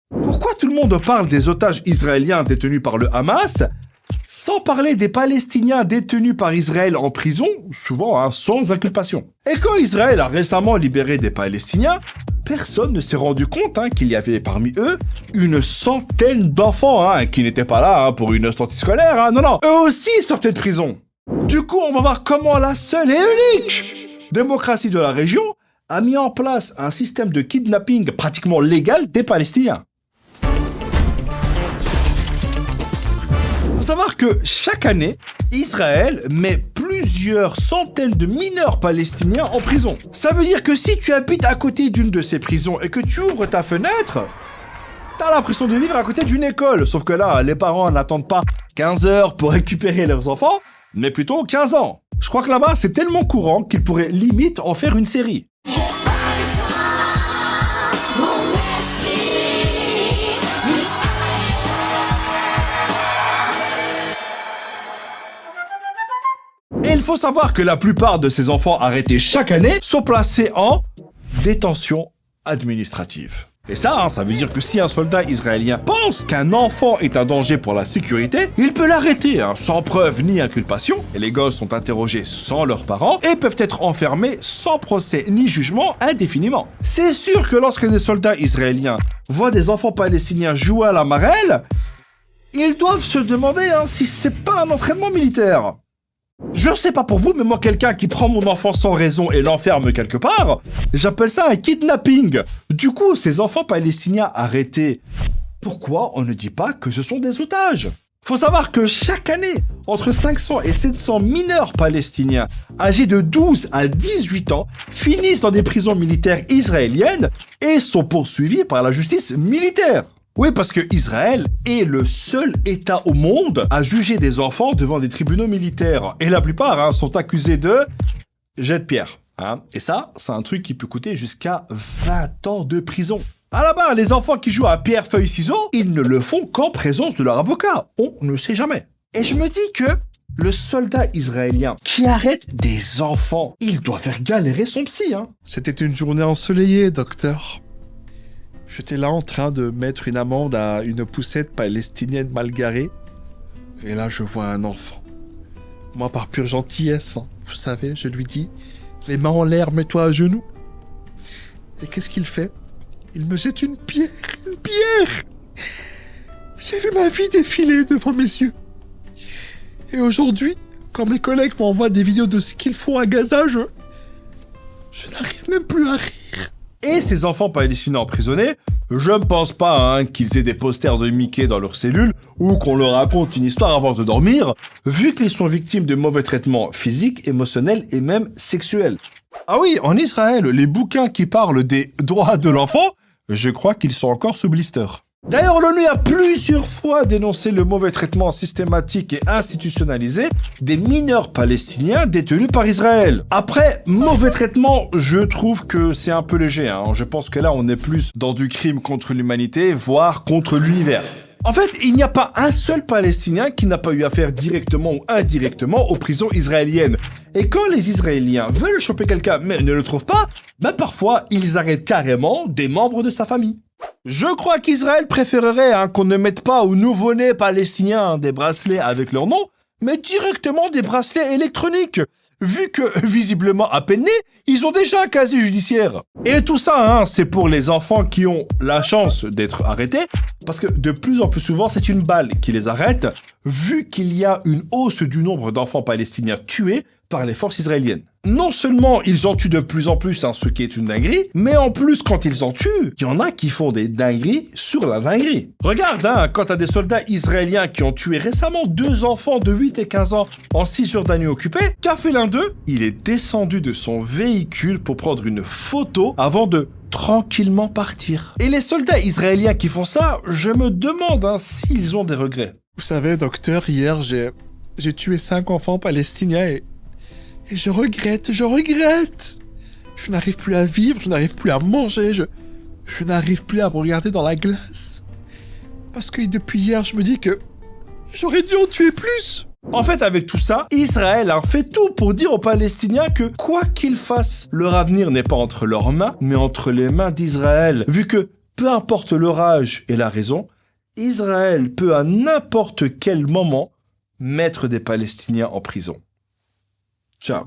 Pourquoi tout le monde parle des otages israéliens détenus par le Hamas, sans parler des Palestiniens détenus par Israël en prison, souvent sans inculpation? Et quand Israël a récemment libéré des Palestiniens, personne ne s'est rendu compte qu'il y avait parmi eux une centaine d'enfants qui n'étaient pas là pour une sortie scolaire. Non, eux aussi sortaient de prison. Du coup, on va voir comment la seule et unique démocratie de la région a mis en place un système de kidnapping pratiquement légal des Palestiniens. Faut savoir que chaque année, Israël met plusieurs centaines de mineurs palestiniens en prison. Ça veut dire que si tu habites à côté d'une de ces prisons et que tu ouvres ta fenêtre, t'as l'impression de vivre à côté d'une école. Sauf que là, les parents n'attendent pas 15 heures pour récupérer leurs enfants, mais plutôt 15 ans. Je crois que là-bas, c'est tellement courant qu'ils pourraient limite en faire une série. Et il faut savoir que la plupart de ces enfants arrêtés chaque année sont placés en détention administrative. Et ça veut dire que si un soldat israélien pense qu'un enfant est un danger pour la sécurité, il peut l'arrêter, sans preuve ni inculpation. Et les gosses sont interrogés sans leurs parents et peuvent être enfermés sans procès ni jugement indéfiniment. C'est sûr que lorsque des soldats israéliens voient des enfants palestiniens jouer à la marelle, ils doivent se demander si c'est pas un entraînement militaire. Je sais pas pour vous, mais moi, quelqu'un qui prend mon enfant sans raison et l'enferme quelque part, j'appelle ça un kidnapping. Du coup, ces enfants palestiniens arrêtés, pourquoi on ne dit pas que ce sont des otages? Faut savoir que chaque année, entre 500 et 700 mineurs palestiniens âgés de 12 à 18 ans finissent dans des prisons militaires israéliennes et sont poursuivis par la justice militaire. Oui, parce que Israël est le seul État au monde à juger des enfants devant des tribunaux militaires. Et la plupart sont accusés de jet de pierre. Et ça, c'est un truc qui peut coûter jusqu'à 20 ans de prison. À la base, les enfants qui jouent à pierre, feuille, ciseaux, ils ne le font qu'en présence de leur avocat. On ne sait jamais. Et je me dis que le soldat israélien qui arrête des enfants, il doit faire galérer son psy. C'était une journée ensoleillée, docteur. J'étais là en train de mettre une amende à une poussette palestinienne mal garée. Et là, je vois un enfant. Moi, par pure gentillesse, vous savez, je lui dis, les mains en l'air, mets-toi à genoux. Et qu'est-ce qu'il fait? Il me jette une pierre, une pierre. J'ai vu ma vie défiler devant mes yeux. Et aujourd'hui, quand mes collègues m'envoient des vidéos de ce qu'ils font à Gaza, je n'arrive même plus à rire. Et ces enfants palestiniens emprisonnés, je ne pense pas qu'ils aient des posters de Mickey dans leurs cellules ou qu'on leur raconte une histoire avant de dormir, vu qu'ils sont victimes de mauvais traitements physiques, émotionnels et même sexuels. Ah oui, en Israël, les bouquins qui parlent des droits de l'enfant, je crois qu'ils sont encore sous blister. D'ailleurs, l'ONU a plusieurs fois dénoncé le mauvais traitement systématique et institutionnalisé des mineurs palestiniens détenus par Israël. Après, mauvais traitement, je trouve que c'est un peu léger. Je pense que là, on est plus dans du crime contre l'humanité, voire contre l'univers. En fait, il n'y a pas un seul Palestinien qui n'a pas eu affaire directement ou indirectement aux prisons israéliennes. Et quand les Israéliens veulent choper quelqu'un mais ne le trouvent pas, parfois, ils arrêtent carrément des membres de sa famille. Je crois qu'Israël préférerait qu'on ne mette pas aux nouveau-nés palestiniens des bracelets avec leur nom, mais directement des bracelets électroniques, vu que, visiblement à peine nés, ils ont déjà un casier judiciaire. Et tout ça, c'est pour les enfants qui ont la chance d'être arrêtés, parce que de plus en plus souvent, c'est une balle qui les arrête, vu qu'il y a une hausse du nombre d'enfants palestiniens tués par les forces israéliennes. Non seulement ils en tuent de plus en plus, ce qui est une dinguerie, mais en plus, quand ils en tuent, il y en a qui font des dingueries sur la dinguerie. Regarde, quand t'as des soldats israéliens qui ont tué récemment 2 enfants de 8 et 15 ans en Cisjordanie occupée, qu'a fait l'un d'eux? Il est descendu de son véhicule pour prendre une photo avant de tranquillement partir. Et les soldats israéliens qui font ça, je me demande s'ils ont des regrets. Vous savez, docteur, hier, j'ai tué 5 enfants palestiniens et je regrette. Je n'arrive plus à vivre, je n'arrive plus à manger, je n'arrive plus à me regarder dans la glace. Parce que depuis hier, je me dis que j'aurais dû en tuer plus. En fait, avec tout ça, Israël fait tout pour dire aux Palestiniens que, quoi qu'ils fassent, leur avenir n'est pas entre leurs mains, mais entre les mains d'Israël. Vu que peu importe leur âge et la raison, Israël peut à n'importe quel moment mettre des Palestiniens en prison. Ciao.